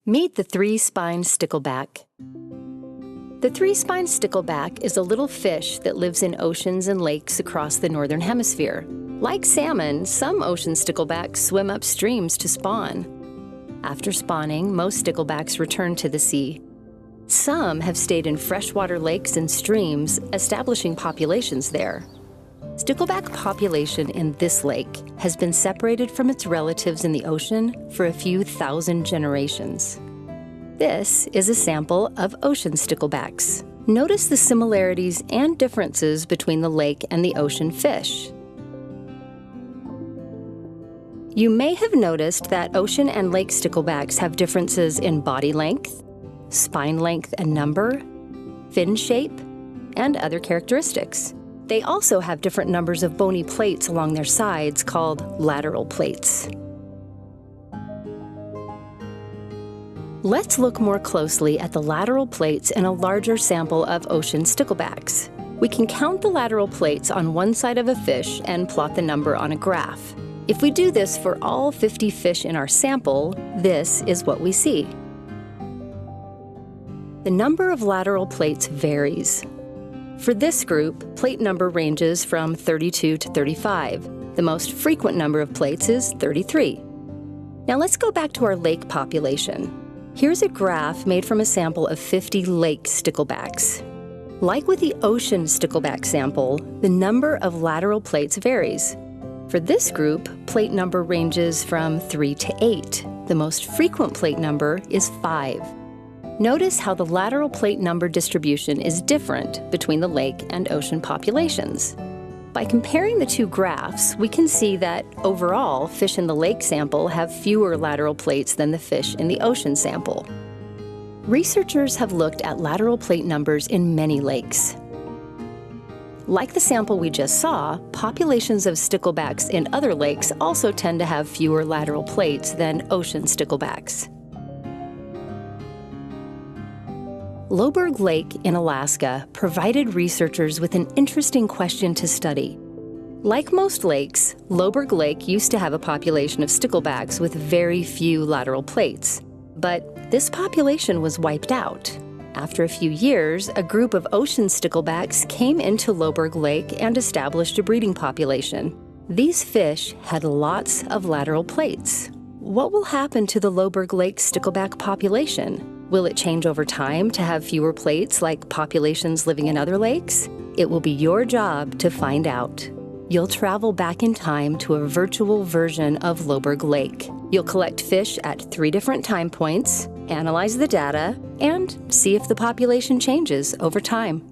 Meet the three-spined stickleback. The three-spined stickleback is a little fish that lives in oceans and lakes across the northern hemisphere. Like salmon, some ocean sticklebacks swim up streams to spawn. After spawning, most sticklebacks return to the sea. Some have stayed in freshwater lakes and streams, establishing populations there. Stickleback population in this lake has been separated from its relatives in the ocean for a few thousand generations. This is a sample of ocean sticklebacks. Notice the similarities and differences between the lake and the ocean fish. You may have noticed that ocean and lake sticklebacks have differences in body length, spine length and number, fin shape, and other characteristics. They also have different numbers of bony plates along their sides called lateral plates. Let's look more closely at the lateral plates in a larger sample of ocean sticklebacks. We can count the lateral plates on one side of a fish and plot the number on a graph. If we do this for all 50 fish in our sample, this is what we see. The number of lateral plates varies. For this group, plate number ranges from 32 to 35. The most frequent number of plates is 33. Now let's go back to our lake population. Here's a graph made from a sample of 50 lake sticklebacks. Like with the ocean stickleback sample, the number of lateral plates varies. For this group, plate number ranges from 3 to 8. The most frequent plate number is 5. Notice how the lateral plate number distribution is different between the lake and ocean populations. By comparing the two graphs, we can see that overall, fish in the lake sample have fewer lateral plates than the fish in the ocean sample. Researchers have looked at lateral plate numbers in many lakes. Like the sample we just saw, populations of sticklebacks in other lakes also tend to have fewer lateral plates than ocean sticklebacks. Loughburg Lake in Alaska provided researchers with an interesting question to study. Like most lakes, Loughburg Lake used to have a population of sticklebacks with very few lateral plates. But this population was wiped out. After a few years, a group of ocean sticklebacks came into Loughburg Lake and established a breeding population. These fish had lots of lateral plates. What will happen to the Loughburg Lake stickleback population? Will it change over time to have fewer plates like populations living in other lakes? It will be your job to find out. You'll travel back in time to a virtual version of Loughburg Lake. You'll collect fish at 3 different time points, analyze the data, and see if the population changes over time.